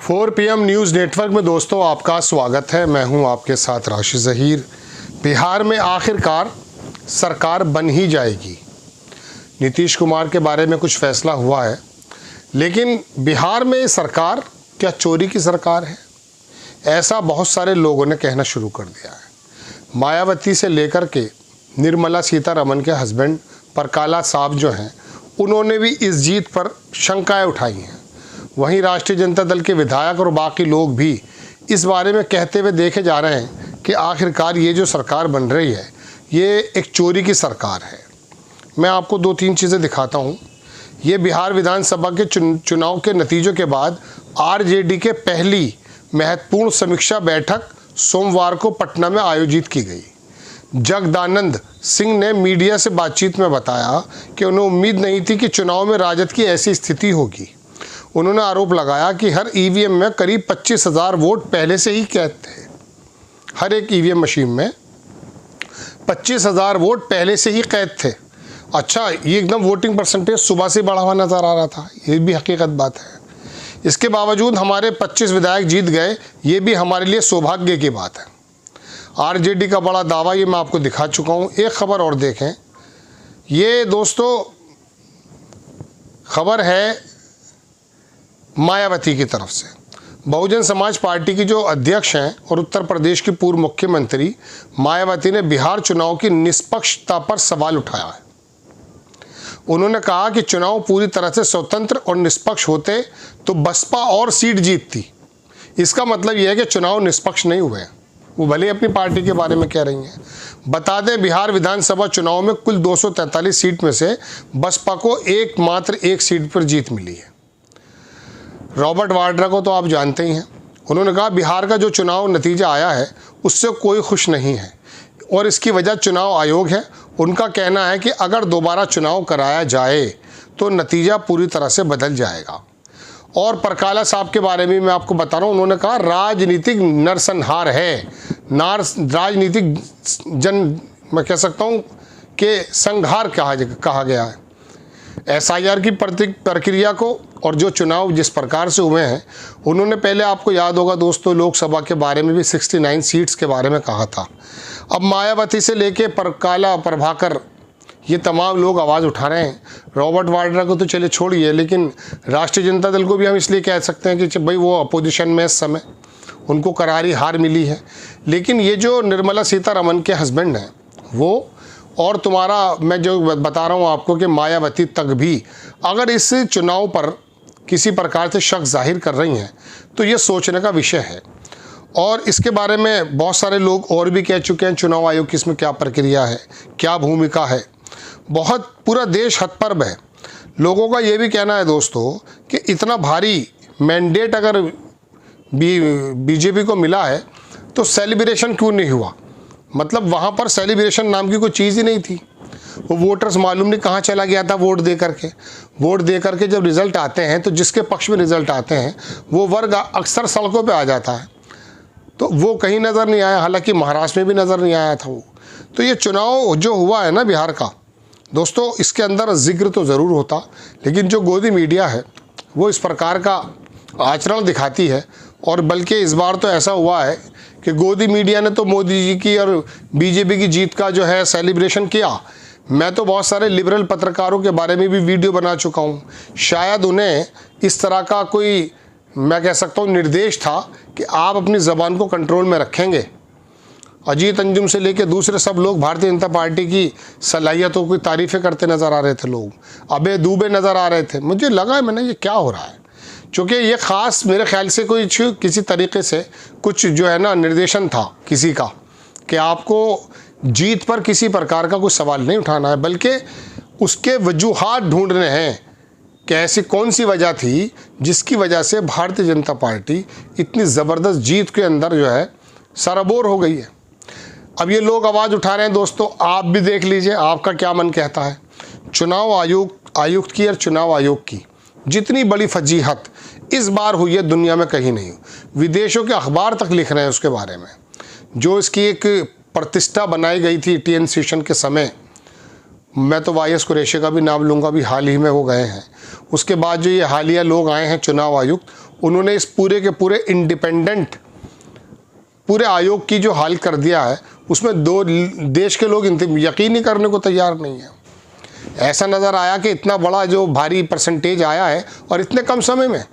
4 PM news network में दोस्तों आपका स्वागत है। मैं हूं आपके साथ राशिद ज़हीर। बिहार में आखिरकार सरकार बन ही जाएगी। नीतीश कुमार के बारे में कुछ फैसला हुआ है, लेकिन बिहार में सरकार क्या चोरी की सरकार है? ऐसा बहुत सारे लोगों ने कहना शुरू कर दिया है। मायावती से लेकर के निर्मला सीतारमण के हस्बैंड परकाला साहब जो हैं, उन्होंने भी इस जीत पर शंकाएं उठाई हैं। वहीं राष्ट्रीय जनता दल के विधायक और बाकी लोग भी इस बारे में कहते हुए देखे जा रहे हैं कि आखिरकार ये जो सरकार बन रही है, ये एक चोरी की सरकार है। मैं आपको 2-3 चीज़ें दिखाता हूँ। ये बिहार विधानसभा के चुनाव के नतीजों के बाद आरजेडी के पहली महत्वपूर्ण समीक्षा बैठक सोमवार को पटना में आयोजित की गई। जगदानंद सिंह ने मीडिया से बातचीत में बताया कि उन्हें उम्मीद नहीं थी कि चुनाव में राजद की ऐसी स्थिति होगी। उन्होंने आरोप लगाया कि हर ईवीएम में करीब 25,000 वोट पहले से ही कैद थे। हर एक ईवीएम मशीन में 25,000 वोट पहले से ही कैद थे। अच्छा, ये एकदम वोटिंग परसेंटेज सुबह से बढ़ा हुआ नज़र आ रहा था। ये भी हकीकत बात है। इसके बावजूद हमारे 25 विधायक जीत गए, ये भी हमारे लिए सौभाग्य की बात है। आरजेडी का बड़ा दावा, ये मैं आपको दिखा चुका हूँ। एक खबर और देखें। ये दोस्तों खबर है मायावती की तरफ से। बहुजन समाज पार्टी की जो अध्यक्ष हैं और उत्तर प्रदेश की पूर्व मुख्यमंत्री मायावती ने बिहार चुनाव की निष्पक्षता पर सवाल उठाया है। उन्होंने कहा कि चुनाव पूरी तरह से स्वतंत्र और निष्पक्ष होते तो बसपा और सीट जीतती। इसका मतलब यह है कि चुनाव निष्पक्ष नहीं हुए। वो भले अपनी पार्टी के बारे में कह रही हैं। बता दें, बिहार विधानसभा चुनाव में कुल 243 सीट में से बसपा को एकमात्र एक सीट पर जीत मिली है। रॉबर्ट वाड्रा को तो आप जानते ही हैं। उन्होंने कहा बिहार का जो चुनाव नतीजा आया है उससे कोई खुश नहीं है और इसकी वजह चुनाव आयोग है। उनका कहना है कि अगर दोबारा चुनाव कराया जाए तो नतीजा पूरी तरह से बदल जाएगा। और परकाला साहब के बारे में मैं आपको बता रहा हूँ। उन्होंने कहा राजनीतिक नरसंहार है, राजनीतिक मैं कह सकता हूँ कि संहार कहा गया है। SIR की प्रक्रिया को और जो चुनाव जिस प्रकार से हुए हैं, उन्होंने पहले, आपको याद होगा दोस्तों, लोकसभा के बारे में भी 69 सीट्स के बारे में कहा था। अब मायावती से लेके परकाला, प्रभाकर, ये तमाम लोग आवाज़ उठा रहे हैं। रॉबर्ट वाड्रा को तो चले छोड़िए, लेकिन राष्ट्रीय जनता दल को भी हम इसलिए कह सकते हैं कि भाई वो अपोजिशन में इस समय, उनको करारी हार मिली है। लेकिन ये जो निर्मला सीतारमण के हस्बैंड हैं वो, और तुम्हारा मैं जो बता रहा हूँ आपको कि मायावती तक भी अगर इस चुनाव पर किसी प्रकार से शक जाहिर कर रही हैं तो ये सोचने का विषय है। और इसके बारे में बहुत सारे लोग और भी कह चुके हैं चुनाव आयोग की इसमें क्या प्रक्रिया है, क्या भूमिका है। बहुत पूरा देश हतप्रभ है। लोगों का ये भी कहना है दोस्तों कि इतना भारी मैंडेट अगर बीजेपी को मिला है तो सेलिब्रेशन क्यों नहीं हुआ? मतलब वहाँ पर सेलिब्रेशन नाम की कोई चीज़ ही नहीं थी। वो वोटर्स मालूम नहीं कहाँ चला गया था वोट दे करके जब रिज़ल्ट आते हैं तो जिसके पक्ष में रिज़ल्ट आते हैं वो वर्ग अक्सर सड़कों पे आ जाता है। तो वो कहीं नज़र नहीं आया, हालांकि महाराष्ट्र में भी नज़र नहीं आया था वो। तो ये चुनाव जो हुआ है ना बिहार का दोस्तों, इसके अंदर जिक्र तो ज़रूर होता, लेकिन जो गोदी मीडिया है वो इस प्रकार का आचरण दिखाती है। और बल्कि इस बार तो ऐसा हुआ है कि गोदी मीडिया ने तो मोदी जी की और बीजेपी की जीत का जो है सेलिब्रेशन किया। मैं तो बहुत सारे लिबरल पत्रकारों के बारे में भी वीडियो बना चुका हूँ। शायद उन्हें इस तरह का कोई, मैं कह सकता हूँ, निर्देश था कि आप अपनी ज़बान को कंट्रोल में रखेंगे। अजीत अंजुम से लेकर दूसरे सब लोग भारतीय जनता पार्टी की सलाहियतों की तारीफ़ें करते नज़र आ रहे थे। लोग अबे दूबे नज़र आ रहे थे। मुझे लगा मैंने ये क्या हो रहा है, क्योंकि ये ख़ास मेरे ख्याल से कोई किसी तरीके से कुछ जो है ना निर्देशन था किसी का कि आपको जीत पर किसी प्रकार का कोई सवाल नहीं उठाना है, बल्कि उसके वजूहात ढूंढने हैं कि ऐसी कौन सी वजह थी जिसकी वजह से भारतीय जनता पार्टी इतनी ज़बरदस्त जीत के अंदर जो है सराबोर हो गई है। अब ये लोग आवाज़ उठा रहे हैं दोस्तों, आप भी देख लीजिए आपका क्या मन कहता है। चुनाव आयुक्त की और चुनाव आयोग की जितनी बड़ी फजीहत इस बार हुई है दुनिया में कहीं नहीं। विदेशों के अखबार तक लिख रहे हैं उसके बारे में। जो इसकी एक प्रतिष्ठा बनाई गई थी TN सेशन के समय, मैं तो YS कुरैशी का भी नाम लूँगा, भी हाल ही में वो गए हैं। उसके बाद जो ये हालिया लोग आए हैं चुनाव आयुक्त, उन्होंने इस पूरे के पूरे इंडिपेंडेंट पूरे आयोग की जो हाल कर दिया है, उसमें दो देश के लोग यकीन ही करने को तैयार नहीं है। ऐसा नज़र आया कि इतना बड़ा जो भारी परसेंटेज आया है और इतने कम समय में,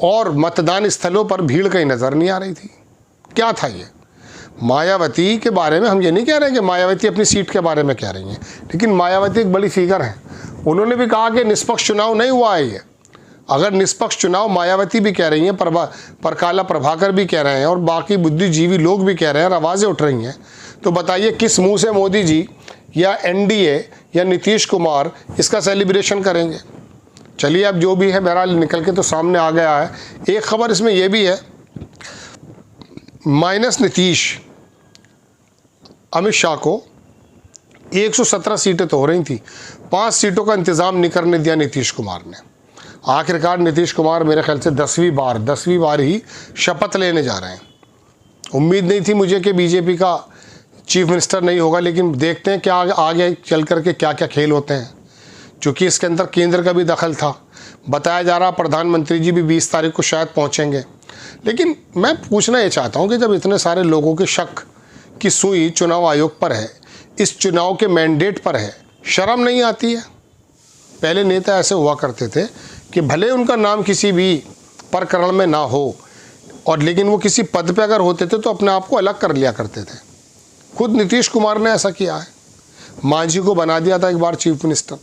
और मतदान स्थलों पर भीड़ कहीं नज़र नहीं आ रही थी। क्या था ये? मायावती के बारे में हम ये नहीं कह रहे कि मायावती अपनी सीट के बारे में कह रही हैं, लेकिन मायावती एक बड़ी फिगर है। उन्होंने भी कहा कि निष्पक्ष चुनाव नहीं हुआ है ये। अगर निष्पक्ष चुनाव मायावती भी कह रही हैं, परकाला प्रभाकर भी कह रहे हैं और बाकी बुद्धिजीवी लोग भी कह रहे हैं और आवाज़ें उठ रही हैं, तो बताइए किस मुंह से मोदी जी या एनडीए या नीतीश कुमार इसका सेलिब्रेशन करेंगे? चलिए, अब जो भी है बहरहाल निकल के तो सामने आ गया है। एक खबर इसमें यह भी है, माइनस नीतीश, अमित शाह को 117 सीटें तो हो रही थी, 5 सीटों का इंतज़ाम नहीं करने दिया नीतीश कुमार ने। आखिरकार नीतीश कुमार मेरे ख्याल से 10वीं बार ही शपथ लेने जा रहे हैं। उम्मीद नहीं थी मुझे कि बीजेपी का चीफ मिनिस्टर नहीं होगा, लेकिन देखते हैं क्या आगे चल करके क्या क्या खेल होते हैं। चूँकि इसके अंदर केंद्र का भी दखल था, बताया जा रहा प्रधानमंत्री जी भी 20 तारीख को शायद पहुँचेंगे। लेकिन मैं पूछना ये चाहता हूँ कि जब इतने सारे लोगों के शक की सुई चुनाव आयोग पर है, इस चुनाव के मैंडेट पर है, शर्म नहीं आती है? पहले नेता ऐसे हुआ करते थे कि भले उनका नाम किसी भी प्रकरण में ना हो, और लेकिन वो किसी पद पे अगर होते थे तो अपने आप को अलग कर लिया करते थे। खुद नीतीश कुमार ने ऐसा किया है। मांझी को बना दिया था एक बार चीफ मिनिस्टर,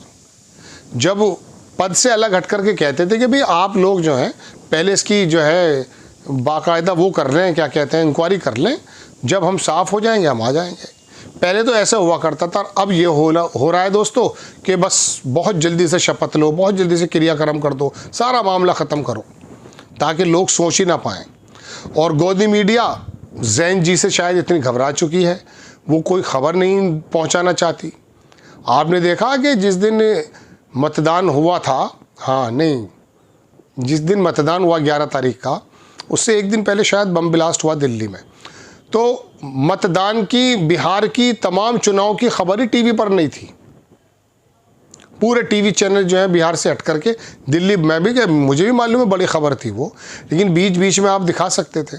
जब पद से अलग हट करके कहते थे कि भाई आप लोग जो हैं पहले इसकी जो है बाकायदा वो कर रहे हैं, क्या कहते हैं, इंक्वायरी कर लें, जब हम साफ़ हो जाएंगे हम आ जाएंगे। पहले तो ऐसा हुआ करता था। अब ये हो रहा है दोस्तों कि बस बहुत जल्दी से शपथ लो, बहुत जल्दी से क्रियाक्रम कर दो, सारा मामला ख़त्म करो, ताकि लोग सोच ही ना पाएँ। और गोदी मीडिया जैन जी से शायद इतनी घबरा चुकी है, वो कोई खबर नहीं पहुंचाना चाहती। आपने देखा कि जिस दिन मतदान हुआ था, हाँ नहीं, जिस दिन मतदान हुआ 11 तारीख का, उससे एक दिन पहले शायद बम ब्लास्ट हुआ दिल्ली में। तो मतदान की, बिहार की तमाम चुनाव की खबर ही टीवी पर नहीं थी। पूरे टीवी चैनल जो है बिहार से हट करके दिल्ली, मुझे भी मालूम है बड़ी खबर थी वो, लेकिन बीच बीच में आप दिखा सकते थे।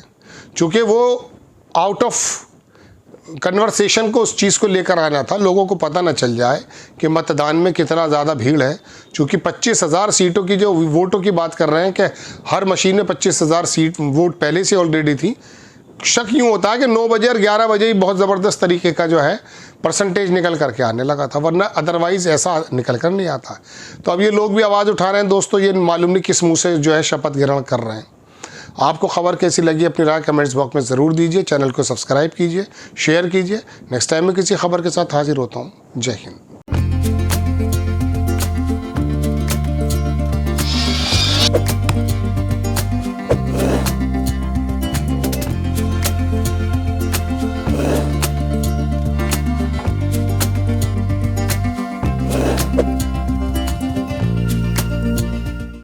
चूँकि वो आउट ऑफ कन्वर्सेशन को उस चीज़ को लेकर आना था, लोगों को पता ना चल जाए कि मतदान में कितना ज़्यादा भीड़ है। चूँकि 25,000 सीटों की जो वोटों की बात कर रहे हैं कि हर मशीन में 25,000 सीट वोट पहले से ऑलरेडी थी। शक यूँ होता है कि 9 बजे और 11 बजे ही बहुत ज़बरदस्त तरीके का जो है परसेंटेज निकल करके आने लगा था, वरना अदरवाइज़ ऐसा निकल कर नहीं आता। तो अब ये लोग भी आवाज़ उठा रहे हैं दोस्तों, ये मालूम नहीं किस मुँह से जो है शपथ ग्रहण कर रहे हैं। आपको खबर कैसी लगी अपनी राय कमेंट्स बॉक्स में ज़रूर दीजिए। चैनल को सब्सक्राइब कीजिए, शेयर कीजिए। नेक्स्ट टाइम में किसी खबर के साथ हाजिर होता हूँ। जय हिंद।